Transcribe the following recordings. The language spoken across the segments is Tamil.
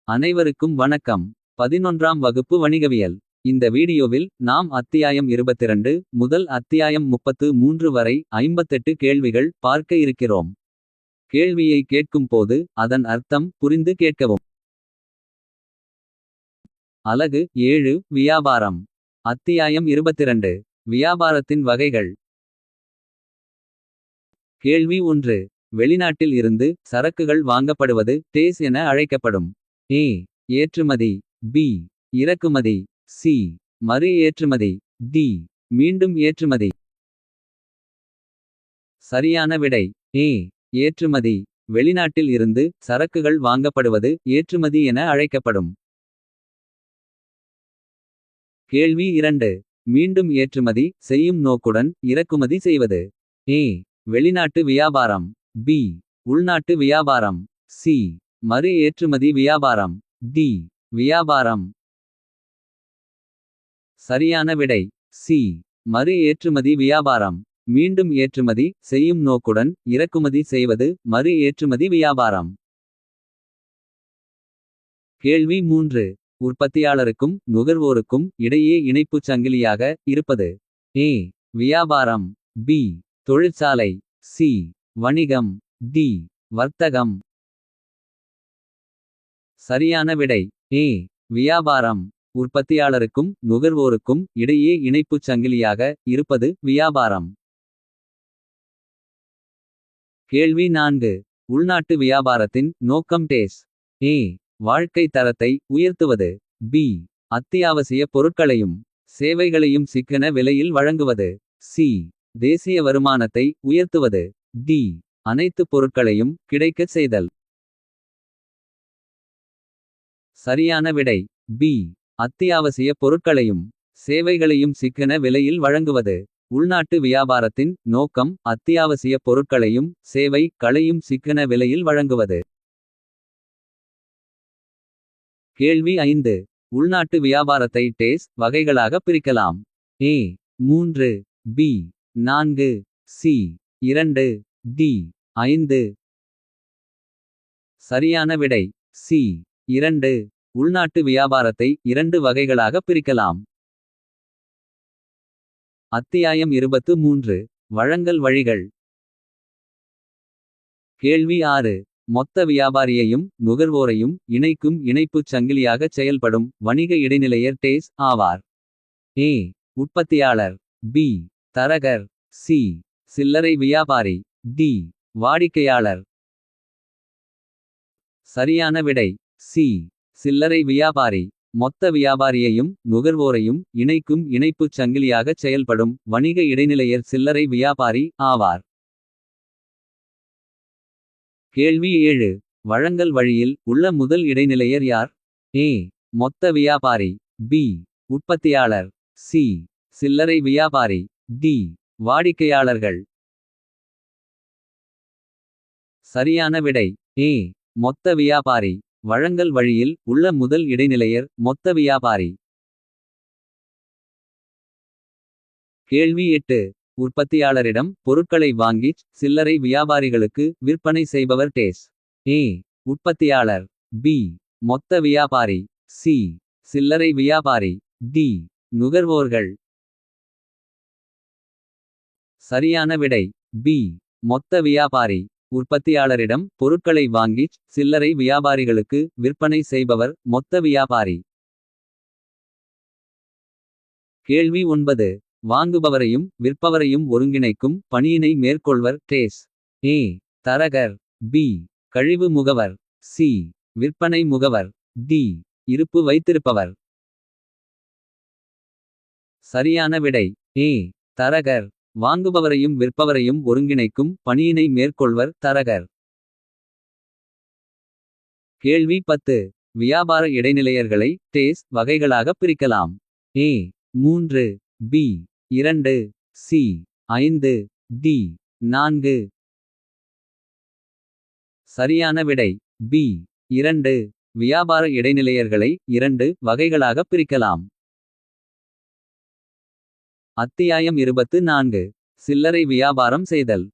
அனைவருக்கும் வணக்கம். 11ஆம் வகுப்பு வணிகவியல். இந்த வீடியோவில் நாம் அத்தியாயம் 22 முதல் அத்தியாயம் 33 வரை 58 கேள்விகள் பார்க்க இருக்கிறோம். கேள்வியை கேட்கும் போது அதன் அர்த்தம் புரிந்து கேட்கவும். அலகு 7 வியாபாரம். அத்தியாயம் 22 வியாபாரத்தின் வகைகள். கேள்வி 1. வெளிநாட்டில் இருந்து சரக்குகள் வாங்கப்படுவது டேஸ் என அழைக்கப்படும். ஏ. ஏற்றுமதி. பி. இறக்குமதி. சி. மறு ஏற்றுமதி. டி. மீண்டும் ஏற்றுமதி. சரியான விடை ஏ. ஏற்றுமதி. வெளிநாட்டில் இருந்து சரக்குகள் வாங்கப்படுவது ஏற்றுமதி என அழைக்கப்படும். கேள்வி 2. மீண்டும் ஏற்றுமதி செய்யும் நோக்குடன் இறக்குமதி செய்வது. ஏ. வெளிநாட்டு வியாபாரம். பி. உள்நாட்டு வியாபாரம். சி. மறு ஏற்றுமதி வியாபாரம். டி. வியாபாரம். சரியான விடை சி. மறு ஏற்றுமதி வியாபாரம். மீண்டும் ஏற்றுமதி செய்யும் நோக்குடன் இறக்குமதி செய்வது மறு ஏற்றுமதி வியாபாரம். கேள்வி 3. உற்பத்தியாளருக்கும் நுகர்வோருக்கும் இடையே இணைப்புச் சங்கிலியாக இருப்பது. ஏ. வியாபாரம். பி. தொழிற்சாலை. சி. வணிகம். டி. வர்த்தகம். சரியான விடை ஏ. வியாபாரம். உற்பத்தியாளருக்கும் நுகர்வோருக்கும் இடையே இணைப்புச் சங்கிலியாக இருப்பது வியாபாரம். கேள்வி 4. உள்நாட்டு வியாபாரத்தின் நோக்கம் டேஸ். ஏ. வாழ்க்கை தரத்தை உயர்த்துவது. பி. அத்தியாவசிய பொருட்களையும் சேவைகளையும் சிக்கன விலையில் வழங்குவது. சி. தேசிய வருமானத்தை உயர்த்துவது. டி. அனைத்து பொருட்களையும் கிடைக்கச் செய்தல். சரியான விடை பி. அத்தியாவசிய பொருட்களையும் சேவைகளையும் சிக்கன விலையில் வழங்குவது. உள்நாட்டு வியாபாரத்தின் நோக்கம் அத்தியாவசிய பொருட்களையும் சேவைகளையும் சிக்கன விலையில் வழங்குவது. கேள்வி 5. உள்நாட்டு வியாபாரத்தை டேஸ் வகைகளாக பிரிக்கலாம். ஏ. 3. பி. 4. சி. 2. டி. 5. சரியான விடை சி. 2. உள்நாட்டு வியாபாரத்தை 2 வகைகளாக பிரிக்கலாம். அத்தியாயம் 23 வழங்கல் வழிகள். கேள்வி 6. மொத்த வியாபாரியையும் நுகர்வோரையும் இணைக்கும் இணைப்புச் சங்கிலியாகச் செயல்படும் வணிக இடைநிலையர் டேஸ் ஆவார். ஏ. உற்பத்தியாளர். பி. தரகர். சி. சில்லறை வியாபாரி. டி. வாடிக்கையாளர். சரியான விடை சி. சில்லறை வியாபாரி. மொத்த வியாபாரியையும் நுகர்வோரையும் இணைக்கும் இணைப்புச் சங்கிலியாகச் செயல்படும் வணிக இடைநிலையர் சில்லறை வியாபாரி ஆவார். கேள்வி 7. வழங்கல் வழியில் உள்ள முதல் இடைநிலையர் யார்? ஏ. மொத்த வியாபாரி. பி. உற்பத்தியாளர். சி. சில்லறை வியாபாரி. டி. வாடிக்கையாளர்கள். சரியான விடை ஏ. மொத்த வியாபாரி. வழங்கல் வழியில் உள்ள முதல் இடைநிலையர் மொத்த வியாபாரி. கேள்வி 8. உற்பத்தியாளரிடம் பொருட்களை வாங்கிச் சில்லறை வியாபாரிகளுக்கு விற்பனை செய்பவர் டேஸ். ஏ. உற்பத்தியாளர். பி. மொத்த வியாபாரி. சி. சில்லறை வியாபாரி. டி. நுகர்வோர்கள். சரியான விடை பி. மொத்த வியாபாரி. உற்பத்தியாளரிடம் பொருட்களை வாங்கிச் சில்லறை வியாபாரிகளுக்கு விற்பனை செய்பவர் மொத்த வியாபாரி. கேள்வி 9. வாங்குபவரையும் விற்பவரையும் ஒருங்கிணைக்கும் பணியினை மேற்கொள்வர் டேஸ். ஏ. தரகர். பி. கழிவு முகவர். சி. விற்பனை முகவர். டி. இருப்பு வைத்திருப்பவர். சரியான விடை ஏ. தரகர். வாங்குபவரையும் விற்பவரையும் ஒருங்கிணைக்கும் பணியினை மேற்கொள்வர் தரகர். கேள்வி 10. வியாபார இடைநிலையர்களை டேஸ் வகைகளாக பிரிக்கலாம். ஏ. 3. பி. 2. சி. 5. டி. 4. சரியான விடை பி. 2. வியாபார இடைநிலையர்களை 2 வகைகளாக பிரிக்கலாம். அத்தியாயம் 24 சில்லறை வியாபாரம் செய்தல்.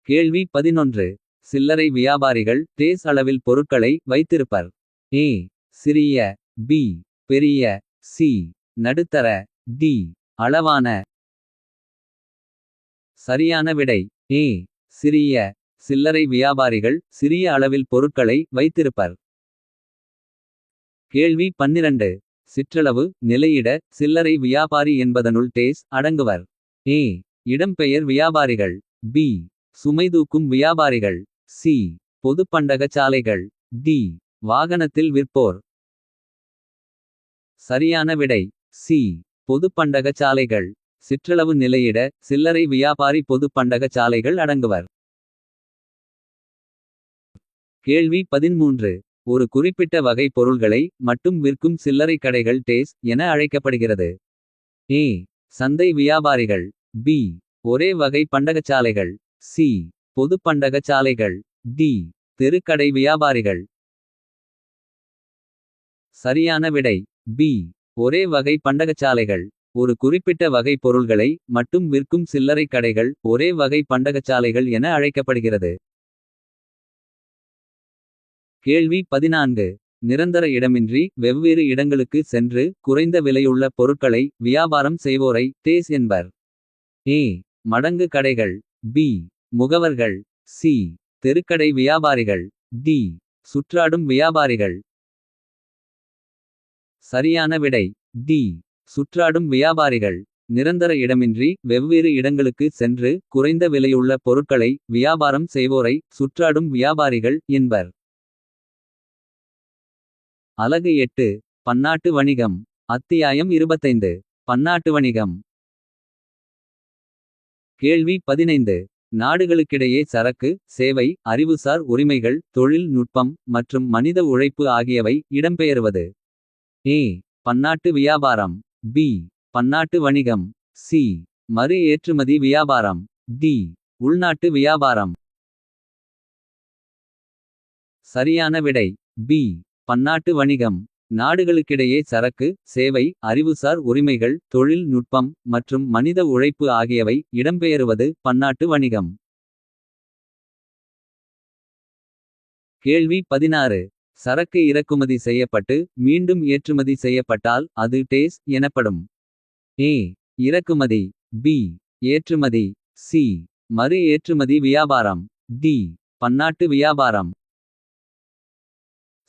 கேள்வி 11. சில்லறை வியாபாரிகள் டேஸ் அளவில் பொருட்களை வைத்திருப்பர். ஏ சிறிய, பி பெரிய, சி நடுத்தர, டி அளவான. சரியான விடை ஏ சிறிய. சில்லறை வியாபாரிகள் சிறிய அளவில் பொருட்களை வைத்திருப்பர். கேள்வி 12. சிற்றளவு நிலையிட சில்லறை வியாபாரி என்பதனுள் டேஸ் அடங்குவர். ஏ இடம்பெயர் வியாபாரிகள், பி சுமைதூக்கும் வியாபாரிகள், சி பொதுப்பண்டகசாலைகள், டி வாகனத்தில் விற்போர். சரியான விடை சி பொதுப்பண்டகசாலைகள். சிற்றளவு நிலையிட சில்லறை வியாபாரி பொதுப்பண்டகசாலைகள் அடங்குவர். கேள்வி 13. ஒரு குறிப்பிட்ட வகை பொருள்களை மட்டும் விற்கும் சில்லறை கடைகள் டேஸ் என அழைக்கப்படுகிறது. ஏ சந்தை வியாபாரிகள், பி ஒரே வகை பண்டகச்சாலைகள், சி பொதுப்பண்டகச்சாலைகள், டி தெருக்கடை வியாபாரிகள். சரியான விடை பி ஒரே வகை பண்டகச்சாலைகள். ஒரு குறிப்பிட்ட வகை பொருள்களை மட்டும் விற்கும் சில்லறை கடைகள் ஒரே வகை பண்டகச்சாலைகள் என அழைக்கப்படுகிறது. கேள்வி 14. நிரந்தர இடமின்றி வெவ்வேறு இடங்களுக்கு சென்று குறைந்த விலையுள்ள பொருட்களை வியாபாரம் செய்வோரை டேஸ் என்பர். ஏ மடங்கு கடைகள், பி முகவர்கள், சி தெருக்கடை வியாபாரிகள், டி சுற்றாடும் வியாபாரிகள். சரியான விடை டி சுற்றாடும் வியாபாரிகள். நிரந்தர இடமின்றி வெவ்வேறு இடங்களுக்கு சென்று குறைந்த விலையுள்ள பொருட்களை வியாபாரம் செய்வோரை சுற்றாடும் வியாபாரிகள் என்பர். அலகு 8. பன்னாட்டு வணிகம். அத்தியாயம் 25. பன்னாட்டு வணிகம். கேள்வி 15. நாடுகளுக்கிடையே சரக்கு, சேவை, அறிவுசார் உரிமைகள், தொழில் நுட்பம் மற்றும் மனித உழைப்பு ஆகியவை இடம்பெயர்வது. ஏ பன்னாட்டு வியாபாரம், பி பன்னாட்டு வணிகம், சி மறு ஏற்றுமதி வியாபாரம், டி உள்நாட்டு வியாபாரம். சரியான விடை பி பன்னாட்டு வணிகம். நாடுகளுக்கிடையே சரக்கு, சேவை, அறிவுசார் உரிமைகள், தொழில் நுட்பம் மற்றும் மனித உழைப்பு ஆகியவை இடம்பெயருவது பன்னாட்டு வணிகம். கேள்வி 16. சரக்கு இறக்குமதி செய்யப்பட்டு மீண்டும் ஏற்றுமதி செய்யப்பட்டால் அது டேஸ் எனப்படும். ஏ இறக்குமதி, பி ஏற்றுமதி, சி மறு ஏற்றுமதி வியாபாரம், டி பன்னாட்டு வியாபாரம்.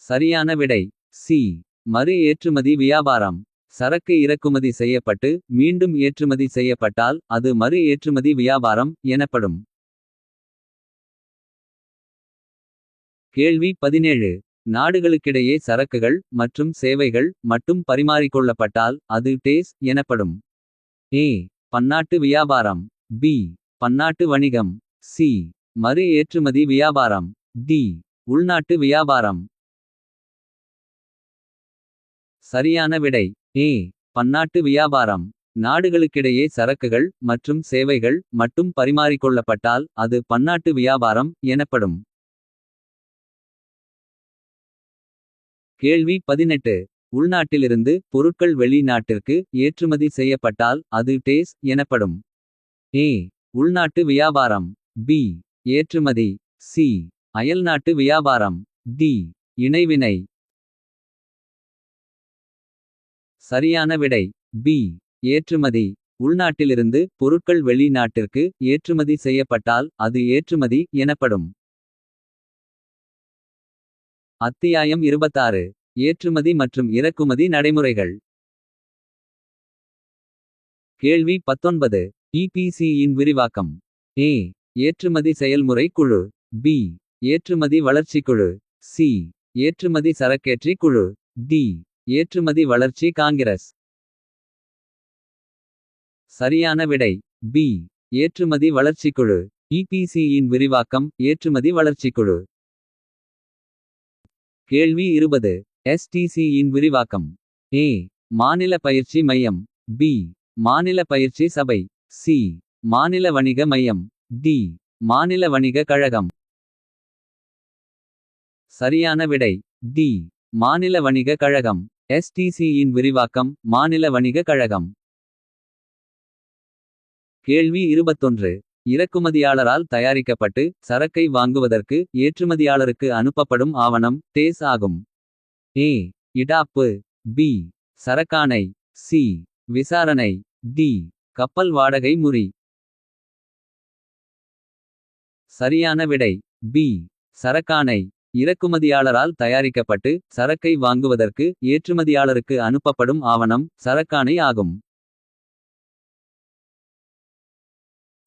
சரியான விடை சி மறு ஏற்றுமதி வியாபாரம். சரக்கு இறக்குமதி செய்யப்பட்டு மீண்டும் ஏற்றுமதி செய்யப்பட்டால் அது மறு ஏற்றுமதி வியாபாரம் எனப்படும். கேள்வி 17. நாடுகளுக்கிடையே சரக்குகள் மற்றும் சேவைகள் மட்டும் பரிமாறிக்கொள்ளப்பட்டால் அது டேஸ் எனப்படும். ஏ பன்னாட்டு வியாபாரம், பி பன்னாட்டு வணிகம், சி மறு ஏற்றுமதி வியாபாரம், டி உள்நாட்டு வியாபாரம். சரியான விடை ஏ பன்னாட்டு வியாபாரம். நாடுகளுக்கிடையே சரக்குகள் மற்றும் சேவைகள் மட்டும் பரிமாறிக்கொள்ளப்பட்டால் அது பன்னாட்டு வியாபாரம் எனப்படும். கேள்வி 18. உள்நாட்டிலிருந்து பொருட்கள் வெளிநாட்டிற்கு ஏற்றுமதி செய்யப்பட்டால் அது டேஸ் எனப்படும். ஏ உள்நாட்டு வியாபாரம், பி ஏற்றுமதி, சி அயல்நாட்டு வியாபாரம், டி இணைவினை. சரியான விடை பி ஏற்றுமதி. உள்நாட்டிலிருந்து பொருட்கள் வெளிநாட்டிற்கு ஏற்றுமதி செய்யப்பட்டால் அது ஏற்றுமதி எனப்படும். அத்தியாயம் 26. ஏற்றுமதி மற்றும் இறக்குமதி நடைமுறைகள். கேள்வி 19. இபிசி-இன் விரிவாக்கம். ஏ ஏற்றுமதி செயல்முறை குழு, பி ஏற்றுமதி வளர்ச்சி குழு, சி ஏற்றுமதி சரக்கேற்றி குழு, டி ஏற்றுமதி வளர்ச்சி காங்கிரஸ். சரியான விடை பி ஏற்றுமதி வளர்ச்சிக்குழு. இபிசி-இன் விரிவாக்கம் ஏற்றுமதி வளர்ச்சிக்குழு. கேள்வி 20. எஸ்டிசி-இன் விரிவாக்கம். ஏ மாநில பயிற்சி மையம், பி மாநில பயிற்சி சபை, சி மாநில வணிக மையம், டி மாநில வணிக கழகம். சரியான விடை டி மாநில வணிக கழகம். எஸ்டிசி-இன் விரிவாக்கம் மாநில வணிக கழகம். கேள்வி 21. இறக்குமதியாளரால் தயாரிக்கப்பட்டு சரக்கை வாங்குவதற்கு ஏற்றுமதியாளருக்கு அனுப்பப்படும் ஆவணம் டேஸ் ஆகும். ஏ. இடாப்பு. பி. சரக்காணை. சி. விசாரணை. டி. கப்பல் வாடகை முறி. சரியான விடை பி. சரக்காணை. இறக்குமதியாளரால் தயாரிக்கப்பட்டு சரக்கை வாங்குவதற்கு ஏற்றுமதியாளருக்கு அனுப்பப்படும் ஆவணம் சரக்காணை ஆகும்.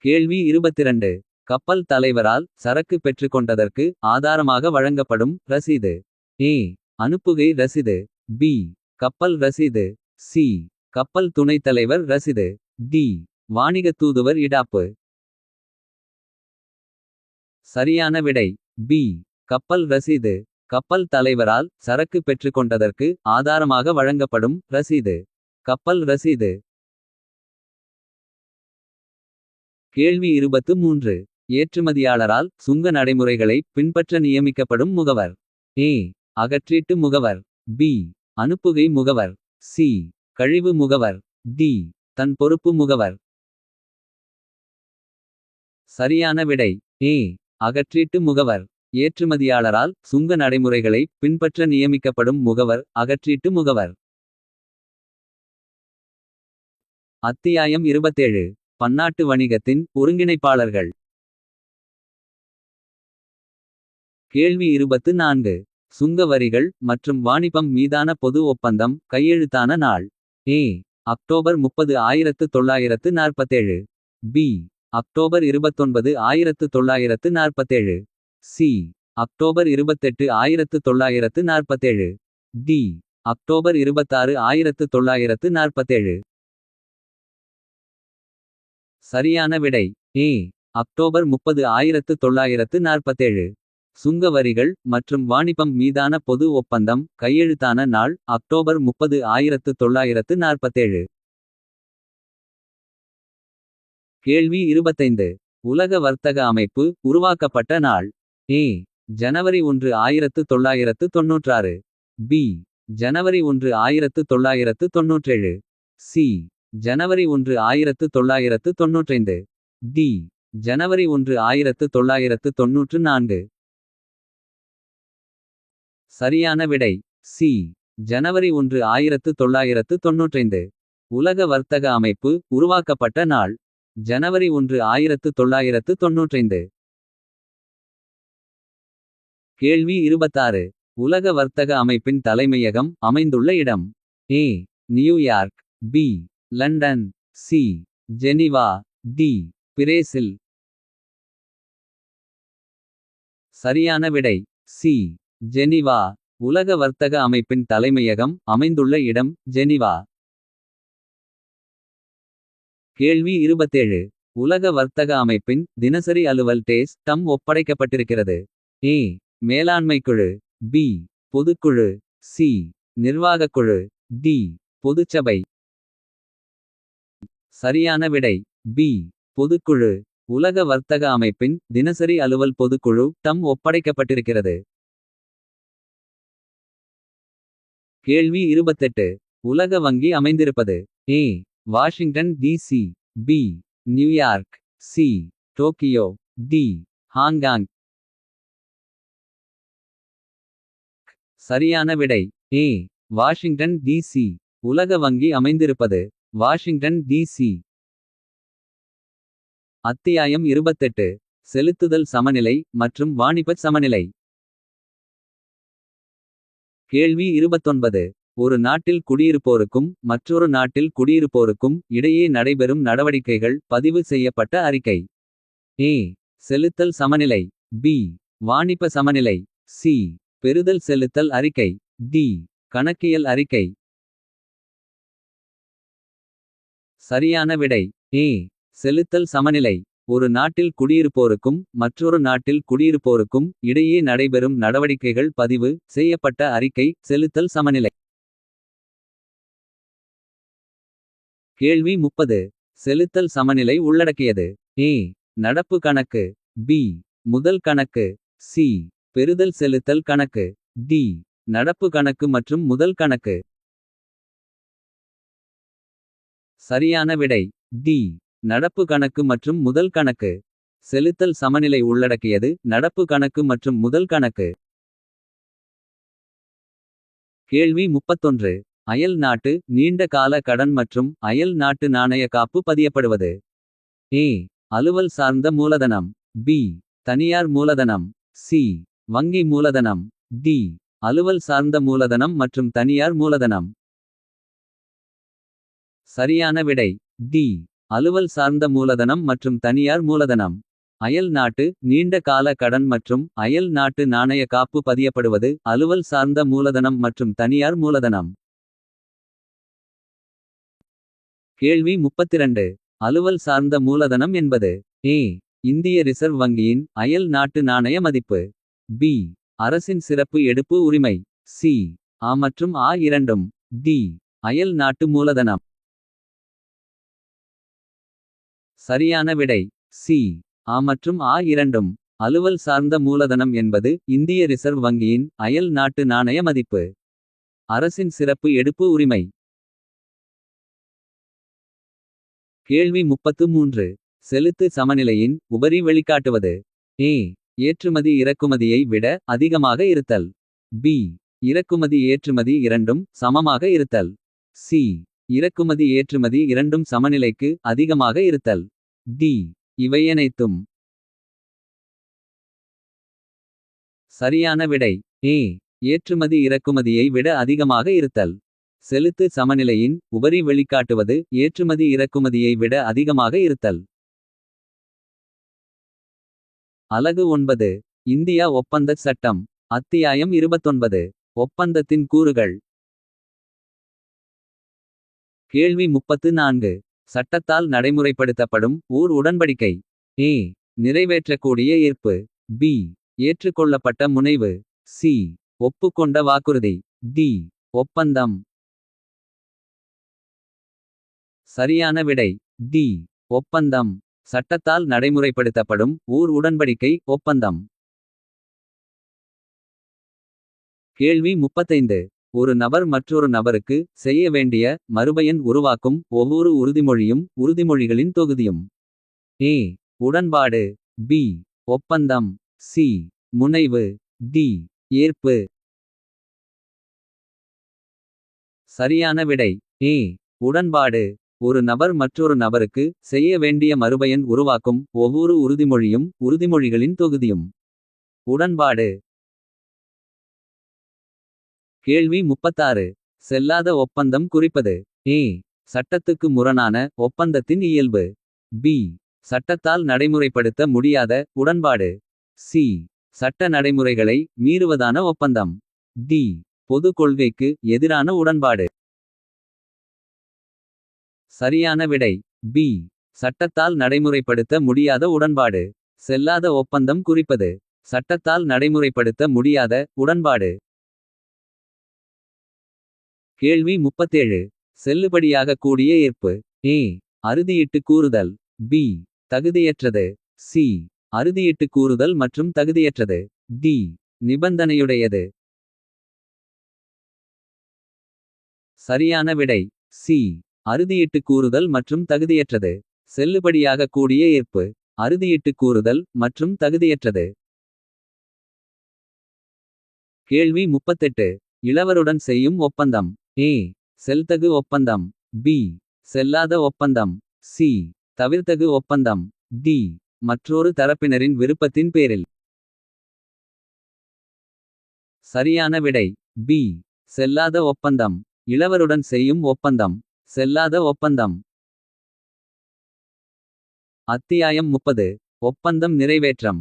கேள்வி 22. கப்பல் தலைவரால் சரக்கு பெற்றுக்கொண்டதற்கு ஆதாரமாக வழங்கப்படும் ரசீது. ஏ. அனுப்புகை ரசீது. பி. கப்பல் ரசீது. சி. கப்பல் துணைத் தலைவர் ரசீது. டி. வாணிகத் தூதுவர் இடாப்பு. சரியான விடை பி. கப்பல் ரசீது. கப்பல் தலைவரால் சரக்கு பெற்றுக்கொண்டதற்கு ஆதாரமாக வழங்கப்படும் ரசீது கப்பல் ரசீது. கேள்வி 23. ஏற்றுமதியாளரால் சுங்க நடைமுறைகளை பின்பற்ற நியமிக்கப்படும் முகவர். ஏ. அகற்றீட்டு முகவர். பி. அனுப்புகை முகவர். சி. கழிவு முகவர். டி. தன் பொறுப்பு முகவர். சரியான விடை ஏ. அகற்றீட்டு முகவர். ஏற்றுமதியாளரால் சுங்க நடைமுறைகளை பின்பற்ற நியமிக்கப்படும் முகவர் அகற்றீட்டு முகவர். அத்தியாயம் 27. பன்னாட்டு வணிகத்தின் ஒருங்கிணைப்பாளர்கள். கேள்வி 24. சுங்க வரிகள் மற்றும் வாணிபம் மீதான பொது ஒப்பந்தம் கையெழுத்தான நாள். A. October 30 1947. B. October 29 1947. C. October 28 1947. D. October 26 1947. சரியான விடை ஏ. அக்டோபர் 30 1947. சுங்க வரிகள் மற்றும் வாணிபம் மீதான பொது ஒப்பந்தம் கையெழுத்தான நாள் அக்டோபர் 30 1947. கேள்வி 25. உலக வர்த்தக அமைப்பு உருவாக்கப்பட்ட நாள். ஏ. ஜனவரி 1 1996. பி. ஜனவரி 1 1997. சி. ஜனவரி 1 1995. டி. ஜனவரி 1 1994. சரியான விடை சி. ஜனவரி 1 1995. உலக வர்த்தக அமைப்பு உருவாக்கப்பட்ட நாள் ஜனவரி 1 1995. கேள்வி 26. உலக வர்த்தக அமைப்பின் தலைமையகம் அமைந்துள்ள இடம். A. New York. B. London. C. Geneva. D. Brazil. சரியான விடை சி. ஜெனீவா. உலக வர்த்தக அமைப்பின் தலைமையகம் அமைந்துள்ள இடம் ஜெனீவா. கேள்வி 27. உலக வர்த்தக அமைப்பின் தினசரி அலுவல் டேஸ் டம் ஒப்படைக்கப்பட்டிருக்கிறது. ஏ. மேலாண்மைக்குழு. பி. பொதுக்குழு. சி. நிர்வாகக்குழு. டி. பொதுச்சபை. சரியான விடை பி. பொதுக்குழு. உலக வர்த்தக அமைப்பின் தினசரி அலுவல் பொதுக்குழு டம் ஒப்படைக்கப்பட்டிருக்கிறது. கேள்வி 28. உலக வங்கி அமைந்திருப்பது. A. Washington DC. B. New York. C. Tokyo. D. Hong Kong. சரியான விடை ஏ. Washington DC. உலக வங்கி அமைந்திருப்பது வாஷிங்டன் டிசி. அத்தியாயம் 28. செலுத்துதல் சமநிலை மற்றும் வாணிபச் சமநிலை. கேள்வி 29. ஒரு நாட்டில் குடியிருப்போருக்கும் மற்றொரு நாட்டில் குடியிருப்போருக்கும் இடையே நடைபெறும் நடவடிக்கைகள் பதிவு செய்யப்பட்ட அறிக்கை. ஏ. செலுத்தல் சமநிலை. பி. வாணிப சமநிலை. சி. பெறுதல் செலுத்தல் அறிக்கை. டி. கணக்கியல் அறிக்கை. சரியான விடை ஏ. செலுத்தல் சமநிலை. ஒரு நாட்டில் குடியிருப்போருக்கும் மற்றொரு நாட்டில் குடியிருப்போருக்கும் இடையே நடைபெறும் நடவடிக்கைகள் பதிவு செய்யப்பட்ட அறிக்கை செலுத்தல் சமநிலை. கேள்வி 30. செலுத்தல் சமநிலை உள்ளடக்கியது. ஏ. நடப்பு கணக்கு. பி. முதல் கணக்கு. சி. பெறுதல் செலுத்தல் கணக்கு. டி. நடப்பு கணக்கு மற்றும் முதல் கணக்கு. சரியான விடை டி. நடப்பு கணக்கு மற்றும் முதல் கணக்கு. செலுத்தல் சமநிலை உள்ளடக்கியது நடப்பு கணக்கு மற்றும் முதல் கணக்கு. கேள்வி 31. அயல் நாட்டு நீண்ட கால கடன் மற்றும் அயல் நாட்டு நாணய காப்பு பதியப்படுவது. ஏ. அலுவல் சார்ந்த மூலதனம். பி. தனியார் மூலதனம். சி. வங்கி மூலதனம். டி. அலுவல் சார்ந்த மூலதனம் மற்றும் தனியார் மூலதனம். சரியான விடை டி. அலுவல் சார்ந்த மூலதனம் மற்றும் தனியார் மூலதனம். அயல் நாட்டு நீண்ட கால கடன் மற்றும் அயல் நாட்டு நாணய காப்பு பதியப்படுவது அலுவல் சார்ந்த மூலதனம் மற்றும் தனியார் மூலதனம். கேள்வி 32. அலுவல் சார்ந்த மூலதனம் என்பது. ஏ. இந்திய ரிசர்வ் வங்கியின் அயல் நாட்டு நாணய மதிப்பு. பி. அரசின் சிறப்பு எடுப்பு உரிமை. சி. ஆ மற்றும் ஆ இரண்டும். டி. அயல் நாட்டு மூலதனம். சரியான விடை சி. ஆ மற்றும் ஆ இரண்டும். அலுவல் சார்ந்த மூலதனம் என்பது இந்திய ரிசர்வ் வங்கியின் அயல் நாட்டு நாணய மதிப்பு. அரசின் சிறப்பு எடுப்பு உரிமை. கேள்வி 33. செலுத்து சமநிலையின் உபரி வெளிக்காட்டுவது. ஏ. ஏற்றுமதி இறக்குமதியை விட அதிகமாக இருத்தல். பி. இறக்குமதி ஏற்றுமதி இரண்டும் சமமாக இருத்தல். சி. இறக்குமதி ஏற்றுமதி இரண்டும் சமநிலைக்கு அதிகமாக இருத்தல். டி. இவையனைத்தும். சரியான விடை ஏ. ஏற்றுமதி இறக்குமதியை விட அதிகமாக இருத்தல். செலுத்து சமநிலையின் உபரி வெளிக்காட்டுவது ஏற்றுமதி இறக்குமதியை விட அதிகமாக இருத்தல். அலகு 9. இந்தியா ஒப்பந்தச் சட்டம். அத்தியாயம் 29. ஒப்பந்தத்தின் கூறுகள். கேள்வி 34. சட்டத்தால் நடைமுறைப்படுத்தப்படும் ஓர் உடன்படிக்கை. ஏ. நிறைவேற்றக்கூடிய ஏற்பு. பி. ஏற்றுக்கொள்ளப்பட்ட முனைவு. சி. ஒப்புக்கொண்ட வாக்குறுதி. டி. ஒப்பந்தம். சரியான விடை டி. ஒப்பந்தம். சட்டத்தால் நடைமுறைப்படுத்தப்படும் ஓர் உடன்படிக்கை ஒப்பந்தம். கேள்வி 35. ஒரு நபர் மற்றொரு நபருக்கு செய்ய வேண்டிய மறுபயன் உருவாக்கும் ஒவ்வொரு உறுதிமொழியும் உறுதிமொழிகளின் தொகுதியும். ஏ. உடன்பாடு. பி. ஒப்பந்தம். சி. முனைவு. டி. ஏற்பு. சரியான விடை ஏ. உடன்பாடு. ஒரு நபர் மற்றொரு நபருக்கு செய்ய வேண்டிய மறுபயன் உருவாக்கும் ஒவ்வொரு உறுதிமொழியும் உறுதிமொழிகளின் தொகுதியும். உடன்பாடு. கேள்வி 36. செல்லாத ஒப்பந்தம் குறிப்பது. ஏ. சட்டத்துக்கு முரணான ஒப்பந்தத்தின் இயல்பு. பி. சட்டத்தால் நடைமுறைப்படுத்த முடியாத உடன்பாடு. சி. சட்ட நடைமுறைகளை மீறுவதான ஒப்பந்தம். டி. பொது கொள்கைக்கு எதிரான உடன்பாடு. சரியான விடை பி. சட்டத்தால் நடைமுறைப்படுத்த முடியாத உடன்பாடு. செல்லாத ஒப்பந்தம் குறிப்பது சட்டத்தால் நடைமுறைப்படுத்த முடியாத உடன்பாடு. கேள்வி 37. செல்லுபடியாக கூடிய ஏற்பு. ஏ. அறுதியிட்டு கூறுதல். பி. தகுதியற்றது. சி. அறுதியிட்டு கூறுதல் மற்றும் தகுதியற்றது. டி. நிபந்தனையுடையது. சரியான விடை சி. அறுதியிட்டு கூறுதல் மற்றும் தகுதியற்றது. செல்லுபடியாக கூடிய ஏற்பு அறுதியிட்டு கூறுதல் மற்றும் தகுதியற்றது. கேள்வி 38. இளவருடன் செய்யும் ஒப்பந்தம். ஏ. செல்தகு ஒப்பந்தம். பி. செல்லாத ஒப்பந்தம். சி. தவிர்த்தகு ஒப்பந்தம். டி. மற்றொரு தரப்பினரின் விருப்பத்தின் பேரில். சரியான விடை பி. செல்லாத ஒப்பந்தம். இளவருடன் செய்யும் ஒப்பந்தம் செல்லாத ஒப்பந்தம். அத்தியாயம் 30. ஒப்பந்தம் நிறைவேற்றம்.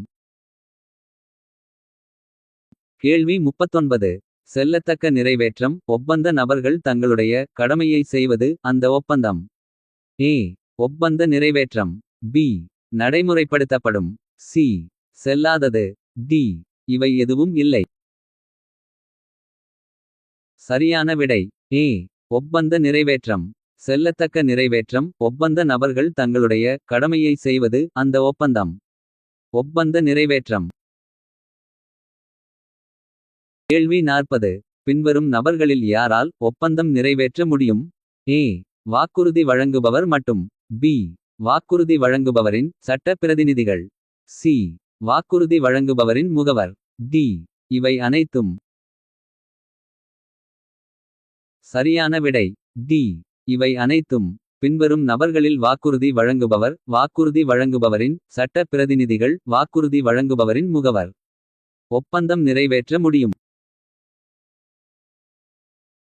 கேள்வி 39. செல்லத்தக்க நிறைவேற்றம் ஒப்பந்த நபர்கள் தங்களுடைய கடமையை செய்வது அந்த ஒப்பந்தம். ஏ. ஒப்பந்த நிறைவேற்றம். பி. நடைமுறைப்படுத்தப்படும். சி. செல்லாதது. டி. இவை எதுவும் இல்லை. சரியான விடை ஏ. ஒப்பந்த நிறைவேற்றம். செல்லத்தக்க நிறைவேற்றம் ஒப்பந்த நபர்கள் தங்களுடைய கடமையை செய்வது அந்த ஒப்பந்தம். ஒப்பந்த நிறைவேற்றம். கேள்வி 40. பின்வரும் நபர்களில் யாரால் ஒப்பந்தம் நிறைவேற்ற முடியும். ஏ. வாக்குறுதி வழங்குபவர் மட்டும். பி. வாக்குறுதி வழங்குபவரின் சட்ட பிரதிநிதிகள். சி. வாக்குறுதி வழங்குபவரின் முகவர். டி. இவை அனைத்தும். சரியான விடை டி. இவை அனைத்தும். பின்வரும் நபர்களில் வாக்குறுதி வழங்குபவர், வாக்குறுதி வழங்குபவரின் சட்ட பிரதிநிதிகள், வாக்குறுதி வழங்குபவரின் முகவர். ஒப்பந்தம் நிறைவேற்ற முடியும்.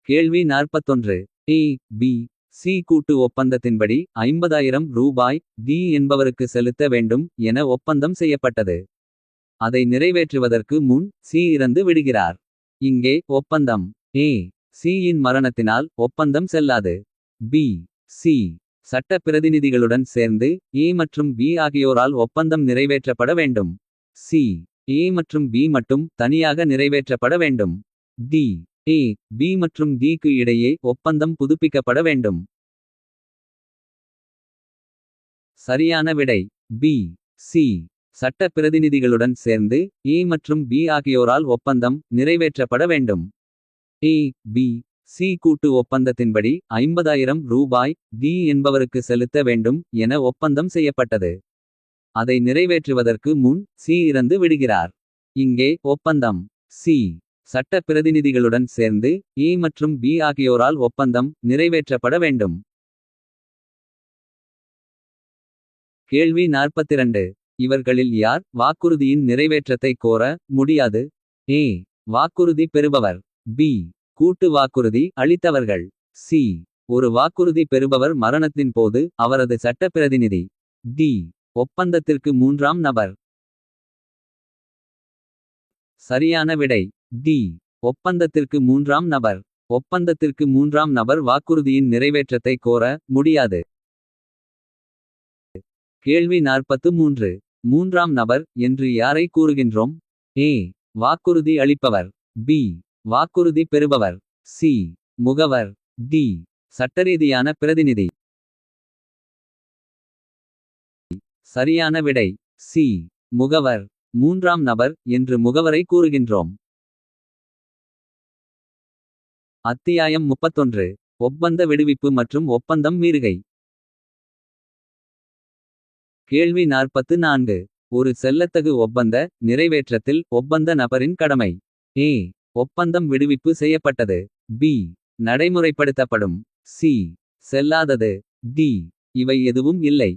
கேள்வி 41. ஏ. பி. சி கூட்டு ஒப்பந்தத்தின்படி 50,000 ரூபாய் டி என்பவருக்கு செலுத்த வேண்டும் என ஒப்பந்தம் செய்யப்பட்டது. அதை நிறைவேற்றுவதற்கு முன் சி இறந்து விடுகிறார். இங்கே ஒப்பந்தம் ஏ. சியின் மரணத்தினால் ஒப்பந்தம் செல்லாது. பி. சி. சட்ட பிரதிநிதிகளுடன் சேர்ந்து ஏ மற்றும் பி ஆகியோரால் ஒப்பந்தம் நிறைவேற்றப்பட வேண்டும். சி. ஏ மற்றும் பி மட்டும் தனியாக நிறைவேற்றப்பட வேண்டும். டி. ஏ. பி மற்றும் டிக்கு இடையே ஒப்பந்தம் புதுப்பிக்கப்பட வேண்டும். சரியான விடை பி. சி. சட்ட பிரதிநிதிகளுடன் சேர்ந்து ஏ மற்றும் பி ஆகியோரால் ஒப்பந்தம் நிறைவேற்றப்பட வேண்டும். ஏ. பி. சி கூட்டு ஒப்பந்தத்தின்படி 50,000 ரூபாய் டி என்பவருக்கு செலுத்த வேண்டும் என ஒப்பந்தம் செய்யப்பட்டது. அதை நிறைவேற்றுவதற்கு முன் சி இறந்து விடுகிறார். இங்கே ஒப்பந்தம் சி. சட்ட பிரதிநிதிகளுடன் சேர்ந்து ஏ மற்றும் பி ஆகியோரால் ஒப்பந்தம் நிறைவேற்றப்பட வேண்டும். கேள்வி 42. இவர்களில் யார் வாக்குறுதியின் நிறைவேற்றத்தை கோர முடியாது? ஏ. வாக்குறுதி பெறுபவர். பி. கூட்டு வாக்குறுதி அளித்தவர்கள். சி. ஒரு வாக்குறுதி பெறுபவர் மரணத்தின் போது அவரது சட்ட பிரதிநிதி. டி. ஒப்பந்தத்திற்கு மூன்றாம் நபர். சரியான விடை டி. ஒப்பந்தத்திற்கு மூன்றாம் நபர். ஒப்பந்தத்திற்கு மூன்றாம் நபர் வாக்குறுதியின் நிறைவேற்றத்தை கோர முடியாது. கேள்வி 43. மூன்றாம் நபர் என்று யாரை கூறுகின்றோம்? ஏ. வாக்குறுதி அளிப்பவர். பி. வாக்குறுதி பெறுபவர். சி. முகவர். டி. சட்டரீதியான பிரதிநிதி. சரியான விடை சி. முகவர். மூன்றாம் நபர் என்று முகவரை கூறுகின்றோம். அத்தியாயம் 31. ஒப்பந்த விடுவிப்பு மற்றும் ஒப்பந்தம் மீறுகை. கேள்வி 44. ஒரு செல்லத்தகு ஒப்பந்த நிறைவேற்றத்தில் ஒப்பந்த நபரின் கடமை. ஏ. ஒப்பந்தம் விடுவிப்பு செய்யப்பட்டது. பி. நடைமுறைப்படுத்தப்படும். சி. செல்லாதது. டி. இவை எதுவும் இல்லை.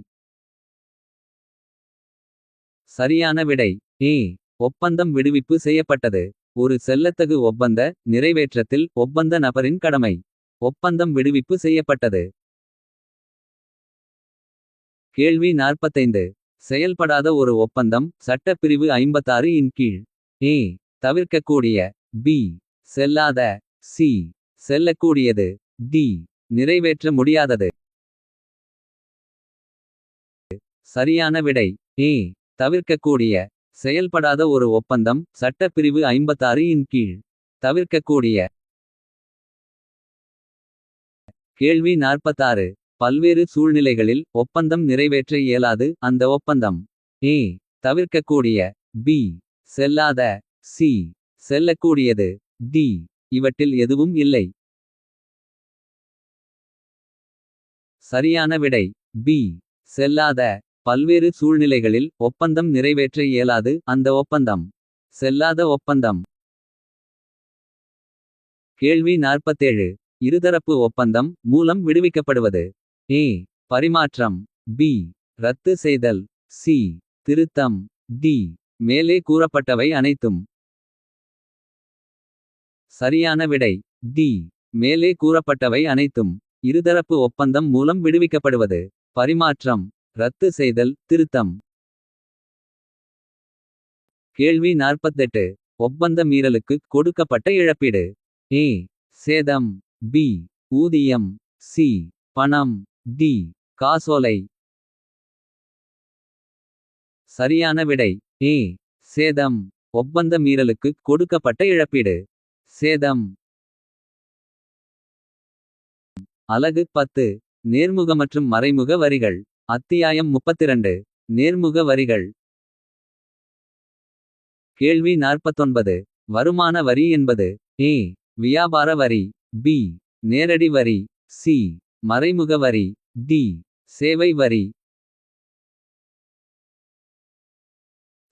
சரியான விடை ஏ. ஒப்பந்தம் விடுவிப்பு செய்யப்பட்டது. ஒரு செல்லத்தகு ஒப்பந்த நிறைவேற்றத்தில் ஒப்பந்த நபரின் கடமை. ஒப்பந்தம் விடுவிப்பு செய்யப்பட்டது. கேள்வி 45. செயல்படாத ஒரு ஒப்பந்தம் சட்ட பிரிவு 56 இன் கீழ். ஏ. தவிர்க்கக்கூடிய. பி. செல்லாத. சி. செல்லக்கூடியது. டி. நிறைவேற்ற முடியாதது. சரியான விடை ஏ. தவிர்க்கக்கூடிய. செயல்படாத ஒரு ஒப்பந்தம் சட்ட பிரிவு 56 இன் கீழ். தவிர்க்கக்கூடிய. கேள்வி 46. பல்வேறு சூழ்நிலைகளில் ஒப்பந்தம் நிறைவேற்ற இயலாது அந்த ஒப்பந்தம். ஏ. தவிர்க்கக்கூடிய. பி. செல்லாத. சி. செல்லக்கூடியது. டி. இவற்றில் எதுவும் இல்லை. சரியான விடை பி. செல்லாத. பல்வேறு சூழ்நிலைகளில் ஒப்பந்தம் நிறைவேற்ற இயலாது அந்த ஒப்பந்தம். செல்லாத ஒப்பந்தம். கேள்வி 47. இருதரப்பு ஒப்பந்தம் மூலம் விடுவிக்கப்படுவது. ஏ. பரிமாற்றம். பி. ரத்து செய்தல். சி. திருத்தம். டி. மேலே கூறப்பட்டவை அனைத்தும். சரியான விடை டி. மேலே கூறப்பட்டவை அனைத்தும். இருதரப்பு ஒப்பந்தம் மூலம் விடுவிக்கப்படுவது. பரிமாற்றம். ரத்து செய்தல். திருத்தம். கேள்வி 48. ஒப்பந்த மீறலுக்கு கொடுக்கப்பட்ட இழப்பீடு. ஏ. சேதம். பி. ஊதியம். சி. பணம். டி. காசோலை. சரியான விடை ஏ. சேதம். ஒப்பந்த மீறலுக்கு கொடுக்கப்பட்ட இழப்பீடு. சேதம். அலகு 10. நேர்முக மற்றும் மறைமுக வரிகள். அத்தியாயம் 32. நேர்முக வரிகள். கேள்வி 49. வருமான வரி என்பது. ஏ. வியாபார வரி. பி. நேரடி வரி. சி. மறைமுக வரி. டி. சேவை வரி.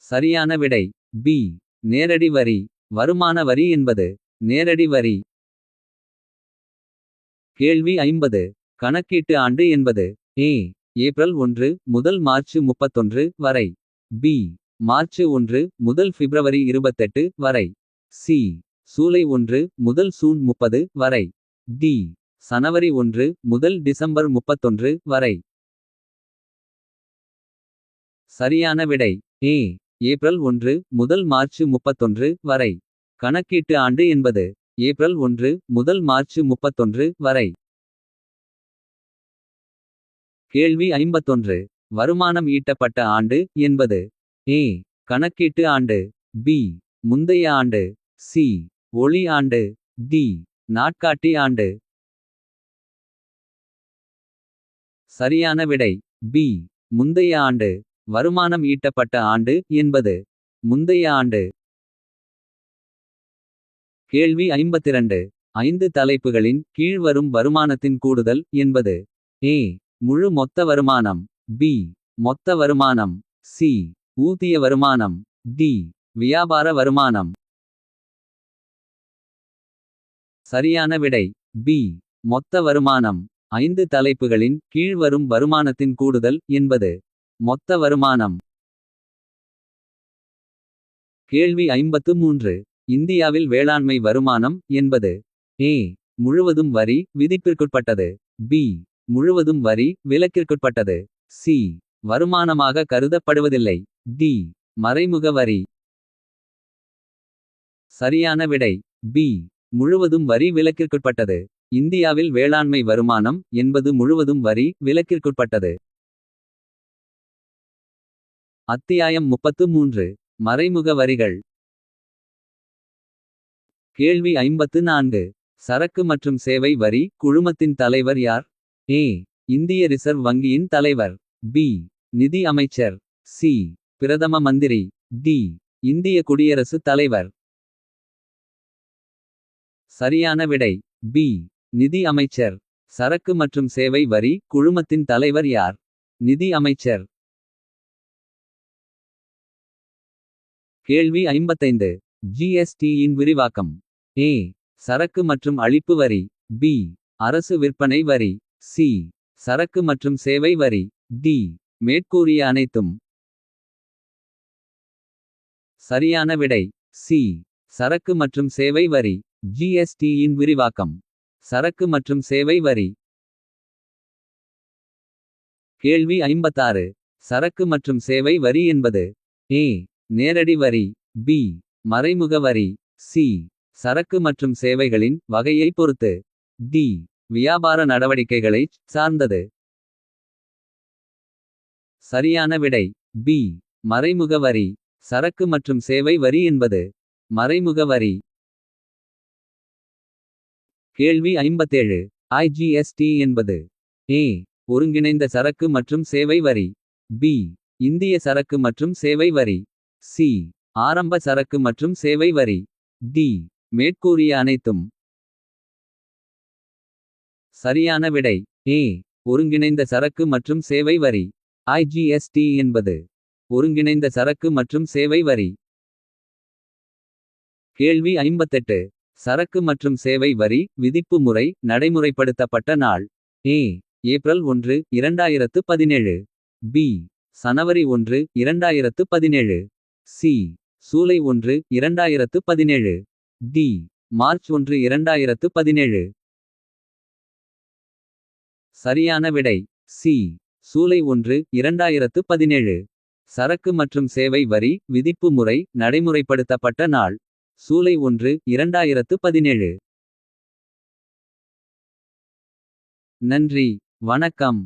சரியான விடை பி. நேரடி வரி. வருமான வரி என்பது நேரடி வரி. கேள்வி 50. கணக்கீட்டு ஆண்டு என்பது ஏ. ஏப்ரல் 1 முதல் மார்ச் 31 வரை. பி. மார்ச் 1 முதல் பிப்ரவரி 28 வரை. சி. சூலை 1 முதல் சூன் 30 வரை. டி. சனவரி 1 முதல் டிசம்பர் 31 வரை. சரியான விடை ஏ. ஏப்ரல் 1 முதல் மார்ச் 31 வரை. கணக்கீட்டு ஆண்டு என்பது ஏப்ரல் 1 முதல் மார்ச் 31 வரை. கேள்வி 51. வருமானம் ஈட்டப்பட்ட ஆண்டு என்பது ஏ. கணக்கீட்டு ஆண்டு. பி. முந்தைய ஆண்டு. சி. ஒளி ஆண்டு. டி. நாட்காட்டி ஆண்டு. சரியான விடை பி. முந்தைய ஆண்டு. வருமானம் ஈட்டப்பட்ட ஆண்டு என்பது முந்தைய ஆண்டு. கேள்வி 52. 5 தலைப்புகளின் கீழ் வரும் வருமானத்தின் கூடுதல் என்பது ஏ. முழு மொத்த வருமானம். பி. மொத்த வருமானம். சி. ஊதிய வருமானம். டி. வியாபார வருமானம். சரியான விடை பி. மொத்த வருமானம். 5 தலைப்புகளின் கீழ் வரும் வருமானத்தின் கூடுதல் என்பது மொத்த வருமானம். கேள்வி 53. இந்தியாவில் வேளாண்மை வருமானம் என்பது ஏ. முழுவதும் வரி விதிப்பிற்குட்பட்டது. பி. முழுவதும் வரி விலக்கிற்குட்பட்டது. சி. வருமானமாக கருதப்படுவதில்லை. டி. மறைமுக வரி. சரியான விடை பி. முழுவதும் வரி விலக்கிற்குட்பட்டது. இந்தியாவில் வேளாண்மை வருமானம் என்பது முழுவதும் வரி விலக்கிற்குட்பட்டது. அத்தியாயம் 33. மறைமுக வரிகள். கேள்வி 54. சரக்கு மற்றும் சேவை வரி குழுமத்தின் தலைவர் யார்? ஏ. இந்திய ரிசர்வ் வங்கியின் தலைவர். பி. நிதி அமைச்சர். சி. பிரதம மந்திரி. டி. இந்திய குடியரசு தலைவர். சரியான விடை பி. நிதி அமைச்சர். சரக்கு மற்றும் சேவை வரி குழுமத்தின் தலைவர் யார்? நிதி அமைச்சர். கேள்வி 55. ஜிஎஸ்டி இன் விரிவாக்கம். ஏ. சரக்கு மற்றும் அளிப்பு வரி. பி. அரசு விற்பனை வரி. சி. சரக்கு மற்றும் சேவை வரி. டி. மேற்கூறிய அனைத்தும். சரியான விடை சி. சரக்கு மற்றும் சேவை வரி. ஜிஎஸ்டி இன் விரிவாக்கம். சரக்கு மற்றும் சேவை வரி. கேள்வி 56. சரக்கு மற்றும் சேவை வரி என்பது ஏ. நேரடி வரி. பி. மறைமுக வரி. சி. சரக்கு மற்றும் சேவைகளின் வகையை பொறுத்து. டி. வியாபார நடவடிக்கைகளைச் சார்ந்தது. சரியான விடை பி. மறைமுக வரி. சரக்கு மற்றும் சேவை வரி என்பது மறைமுக வரி. கேள்வி 57. ஐஜிஎஸ்டி என்பது ஏ. ஒருங்கிணைந்த சரக்கு மற்றும் சேவை வரி. பி. இந்திய சரக்கு மற்றும் சேவை வரி. சி. ஆரம்ப சரக்கு மற்றும் சேவை வரி. டி. மேற்கூறிய அனைத்தும். சரியான விடை ஏ. ஒருங்கிணைந்த சரக்கு மற்றும் சேவை வரி. ஐஜிஎஸ்டி என்பது ஒருங்கிணைந்த சரக்கு மற்றும் சேவை வரி. கேள்வி 58. சரக்கு மற்றும் சேவை வரி விதிப்பு முறை நடைமுறைப்படுத்தப்பட்ட நாள். ஏ. ஏப்ரல் 1 2017. பி. சனவரி 1 2017. சி. சூலை 1 2017. டி. மார்ச் 1 2017. சரியான விடை சி. சூலை 1 2017. சரக்கு மற்றும் சேவை வரி விதிப்பு முறை நடைமுறைப்படுத்தப்பட்ட நாள் சூலை 1 2017. நன்றி வணக்கம்.